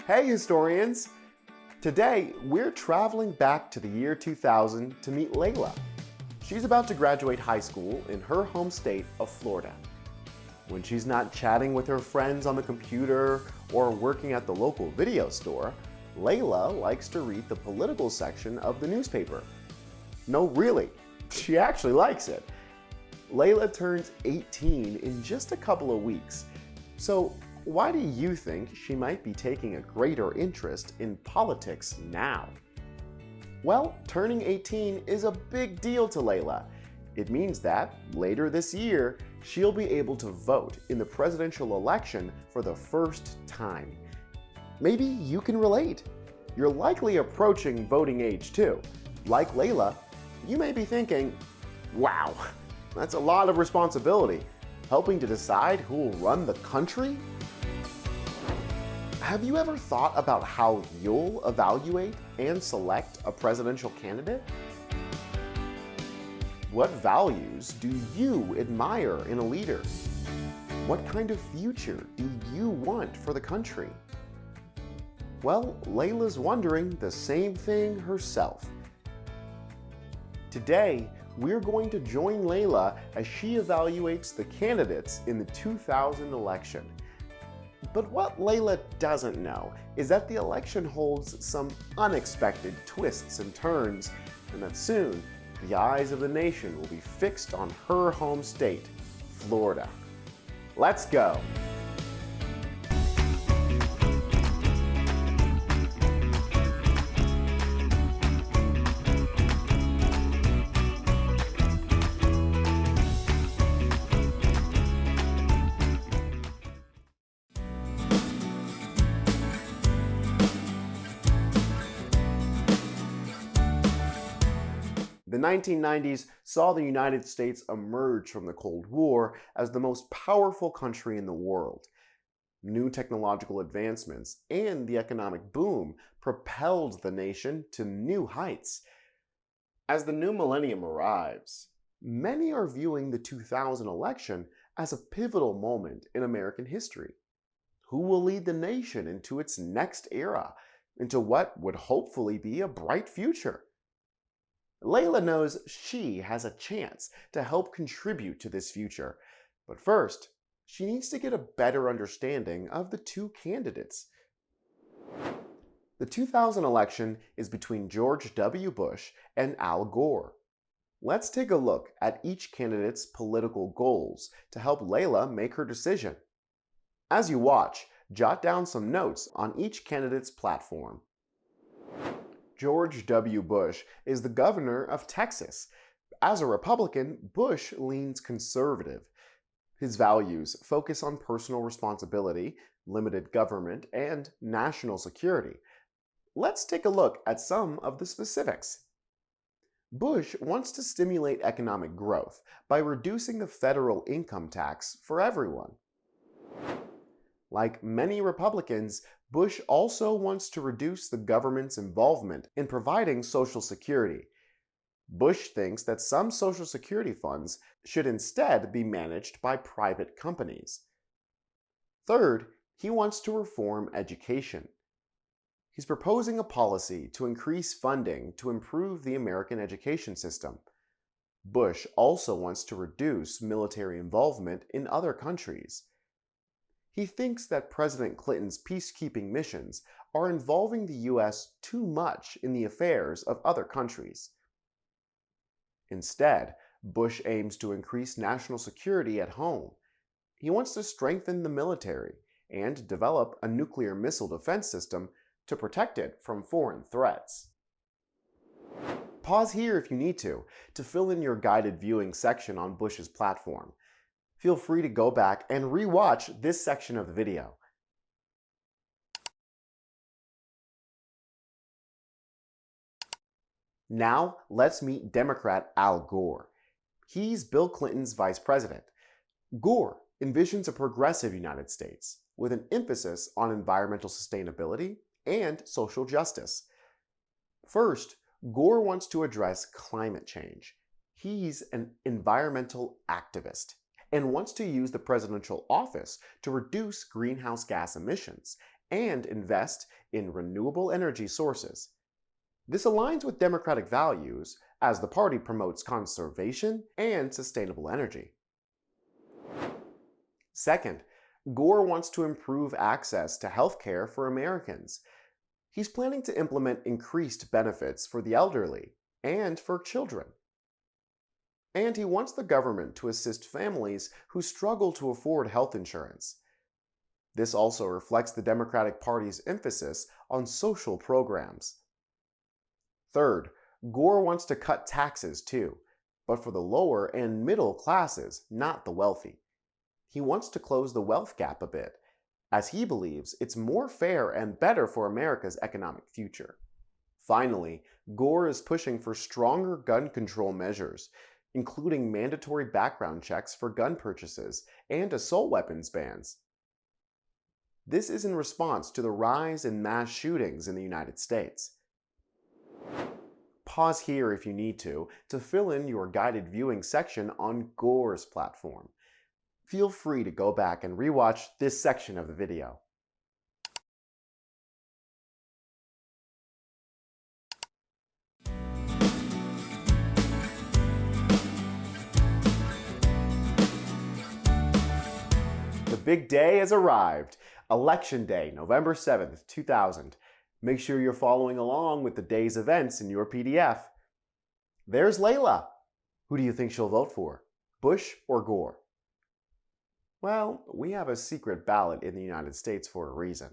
Hey historians! Today, we're traveling back to the year 2000 to meet Layla. She's about to graduate high school in her home state of Florida. When she's not chatting with her friends on the computer or working at the local video store, Layla likes to read the political section of the newspaper. No, really, she actually likes it. Layla turns 18 in just a couple of weeks. So, why do you think she might be taking a greater interest in politics now? Well, turning 18 is a big deal to Layla. It means that, later this year, she'll be able to vote in the presidential election for the first time. Maybe you can relate. You're likely approaching voting age too. Like Layla, you may be thinking, wow, that's a lot of responsibility. Helping to decide who will run the country? Have you ever thought about how you'll evaluate and select a presidential candidate? What values do you admire in a leader? What kind of future do you want for the country? Well, Layla's wondering the same thing herself. Today, we're going to join Layla as she evaluates the candidates in the 2000 election. But what Layla doesn't know is that the election holds some unexpected twists and turns, and that soon the eyes of the nation will be fixed on her home state, Florida. Let's go! The 1990s saw the United States emerge from the Cold War as the most powerful country in the world. New technological advancements and the economic boom propelled the nation to new heights. As the new millennium arrives, many are viewing the 2000 election as a pivotal moment in American history. Who will lead the nation into its next era, into what would hopefully be a bright future? Layla knows she has a chance to help contribute to this future, but first, she needs to get a better understanding of the two candidates. The 2000 election is between George W. Bush and Al Gore. Let's take a look at each candidate's political goals to help Layla make her decision. As you watch, jot down some notes on each candidate's platform. George W. Bush is the governor of Texas. As a Republican, Bush leans conservative. His values focus on personal responsibility, limited government, and national security. Let's take a look at some of the specifics. Bush wants to stimulate economic growth by reducing the federal income tax for everyone. Like many Republicans, Bush also wants to reduce the government's involvement in providing Social Security. Bush thinks that some Social Security funds should instead be managed by private companies. Third, he wants to reform education. He's proposing a policy to increase funding to improve the American education system. Bush also wants to reduce military involvement in other countries. He thinks that President Clinton's peacekeeping missions are involving the U.S. too much in the affairs of other countries. Instead, Bush aims to increase national security at home. He wants to strengthen the military and develop a nuclear missile defense system to protect it from foreign threats. Pause here if you need to fill in your guided viewing section on Bush's platform. Feel free to go back and re-watch this section of the video. Now, let's meet Democrat Al Gore. He's Bill Clinton's vice president. Gore envisions a progressive United States with an emphasis on environmental sustainability and social justice. First, Gore wants to address climate change. He's an environmental activist and wants to use the presidential office to reduce greenhouse gas emissions and invest in renewable energy sources. This aligns with Democratic values as the party promotes conservation and sustainable energy. Second, Gore wants to improve access to health care for Americans. He's planning to implement increased benefits for the elderly and for children. And he wants the government to assist families who struggle to afford health insurance. This also reflects the Democratic Party's emphasis on social programs. Third, Gore wants to cut taxes too, but for the lower and middle classes, not the wealthy. He wants to close the wealth gap a bit, as he believes it's more fair and better for America's economic future. Finally, Gore is pushing for stronger gun control measures, including mandatory background checks for gun purchases and assault weapons bans. This is in response to the rise in mass shootings in the United States. Pause here if you need to fill in your guided viewing section on Gore's platform. Feel free to go back and rewatch this section of the video. The big day has arrived. Election Day, November 7th, 2000. Make sure you're following along with the day's events in your PDF. There's Layla. Who do you think she'll vote for? Bush or Gore? Well, we have a secret ballot in the United States for a reason.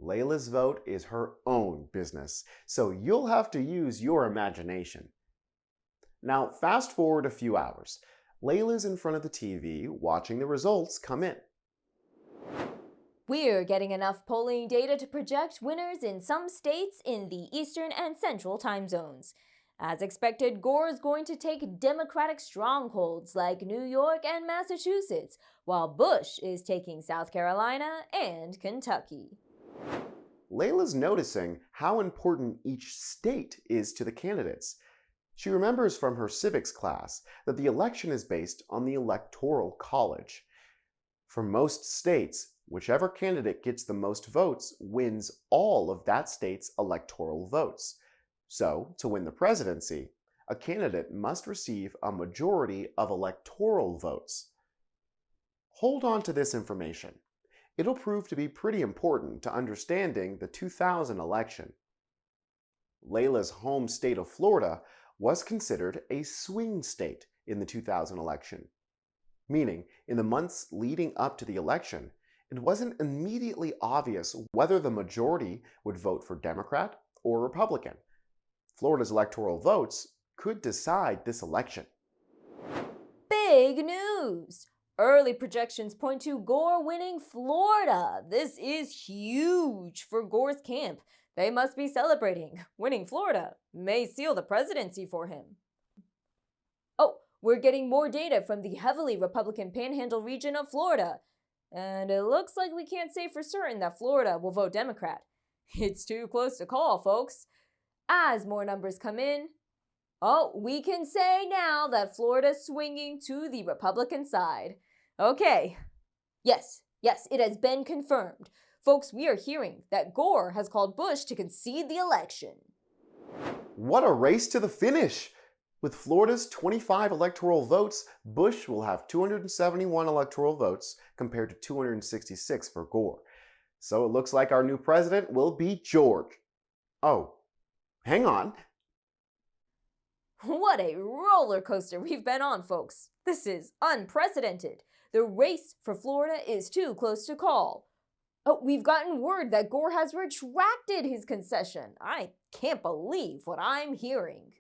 Layla's vote is her own business, so you'll have to use your imagination. Now, fast forward a few hours. Layla's in front of the TV watching the results come in. We're getting enough polling data to project winners in some states in the Eastern and Central time zones. As expected, Gore is going to take Democratic strongholds like New York and Massachusetts, while Bush is taking South Carolina and Kentucky. Layla's noticing how important each state is to the candidates. She remembers from her civics class that the election is based on the Electoral College. For most states, whichever candidate gets the most votes wins all of that state's electoral votes. So, to win the presidency, a candidate must receive a majority of electoral votes. Hold on to this information. It'll prove to be pretty important to understanding the 2000 election. Layla's home state of Florida was considered a swing state in the 2000 election, meaning in the months leading up to the election, it wasn't immediately obvious whether the majority would vote for Democrat or Republican. Florida's electoral votes could decide this election. Big news! Early projections point to Gore winning Florida. This is huge for Gore's camp. They must be celebrating. Winning Florida may seal the presidency for him. Oh, we're getting more data from the heavily Republican Panhandle region of Florida. And it looks like we can't say for certain that Florida will vote Democrat. It's too close to call, folks. As more numbers come in, we can say now that Florida's swinging to the Republican side. Okay. Yes, it has been confirmed. Folks, we are hearing that Gore has called Bush to concede the election. What a race to the finish! With Florida's 25 electoral votes, Bush will have 271 electoral votes compared to 266 for Gore. So it looks like our new president will be George. Oh, hang on. What a roller coaster we've been on, folks. This is unprecedented. The race for Florida is too close to call. We've gotten word that Gore has retracted his concession. I can't believe what I'm hearing.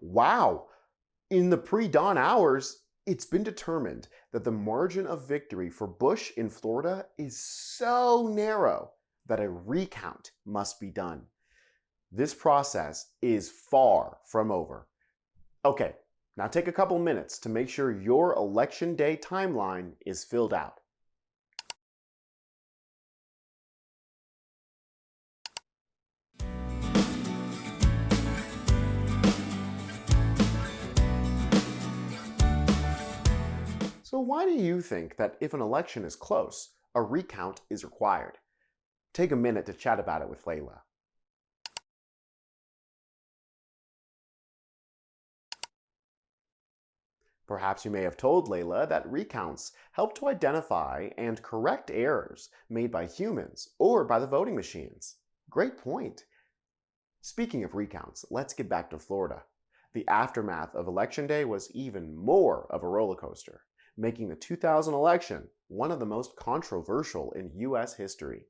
Wow! In the pre-dawn hours, it's been determined that the margin of victory for Bush in Florida is so narrow that a recount must be done. This process is far from over. Okay, now take a couple minutes to make sure your election day timeline is filled out. So why do you think that if an election is close, a recount is required? take a minute to chat about it with Layla. Perhaps you may have told Layla that recounts help to identify and correct errors made by humans or by the voting machines. Great point. Speaking of recounts, let's get back to Florida. The aftermath of Election Day was even more of a roller coaster, making the 2000 election one of the most controversial in U.S. history.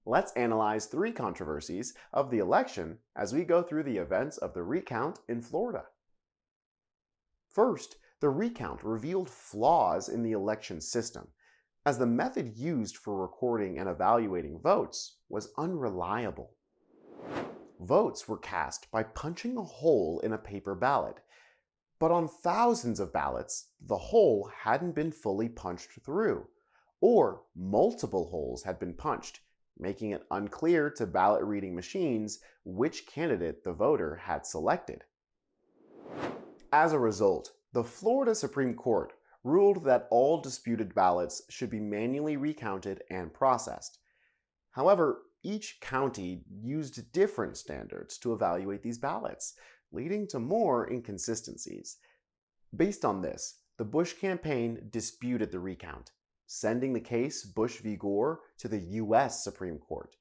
Let's analyze 3 controversies of the election as we go through the events of the recount in Florida. First, the recount revealed flaws in the election system, as the method used for recording and evaluating votes was unreliable. Votes were cast by punching a hole in a paper ballot, but on thousands of ballots, the hole hadn't been fully punched through, or multiple holes had been punched, making it unclear to ballot reading machines which candidate the voter had selected. As a result, the Florida Supreme Court ruled that all disputed ballots should be manually recounted and processed. However, each county used different standards to evaluate these ballots, leading to more inconsistencies. Based on this, the Bush campaign disputed the recount, sending the case Bush v. Gore to the U.S. Supreme Court.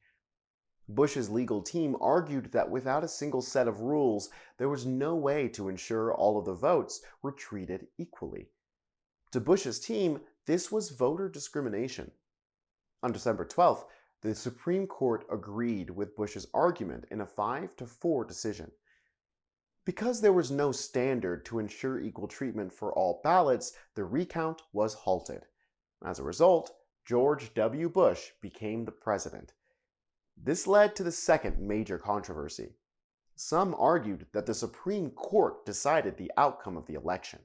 Bush's legal team argued that without a single set of rules, there was no way to ensure all of the votes were treated equally. To Bush's team, this was voter discrimination. On December 12th, the Supreme Court agreed with Bush's argument in a 5-4 decision. Because there was no standard to ensure equal treatment for all ballots, the recount was halted. As a result, George W. Bush became the president. This led to the second major controversy. Some argued that the Supreme Court decided the outcome of the election,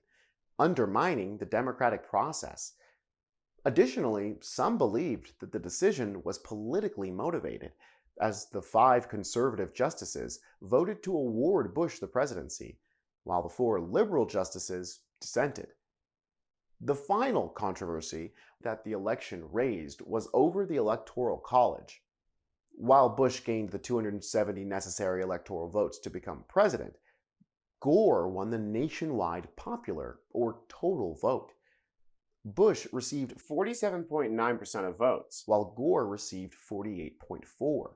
undermining the democratic process. Additionally, some believed that the decision was politically motivated, as the 5 conservative justices voted to award Bush the presidency, while the 4 liberal justices dissented. The final controversy that the election raised was over the Electoral College. While Bush gained the 270 necessary electoral votes to become president, Gore won the nationwide popular, or total vote. Bush received 47.9% of votes, while Gore received 48.4%.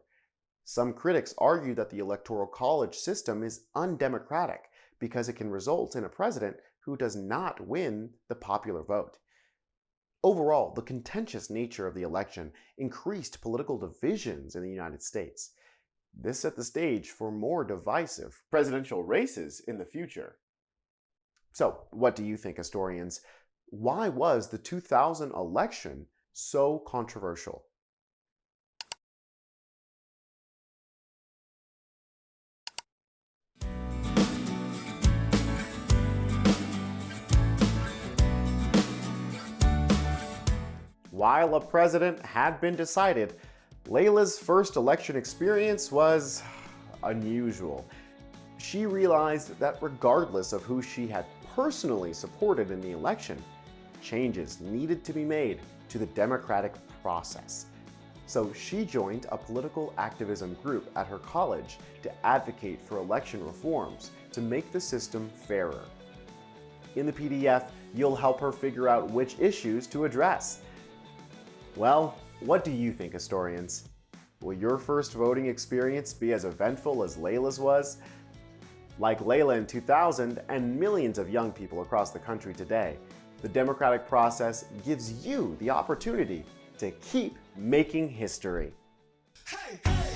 Some critics argue that the Electoral College system is undemocratic because it can result in a president who does not win the popular vote. Overall, the contentious nature of the election increased political divisions in the United States. This set the stage for more divisive presidential races in the future. So, what do you think, historians? Why was the 2000 election so controversial? While a president had been decided, Layla's first election experience was unusual. She realized that regardless of who she had personally supported in the election, changes needed to be made to the democratic process. So she joined a political activism group at her college to advocate for election reforms to make the system fairer. In the PDF, you'll help her figure out which issues to address. Well, what do you think, historians? Will your first voting experience be as eventful as Layla's was? Like Layla in 2000 and millions of young people across the country today, the democratic process gives you the opportunity to keep making history. Hey, hey.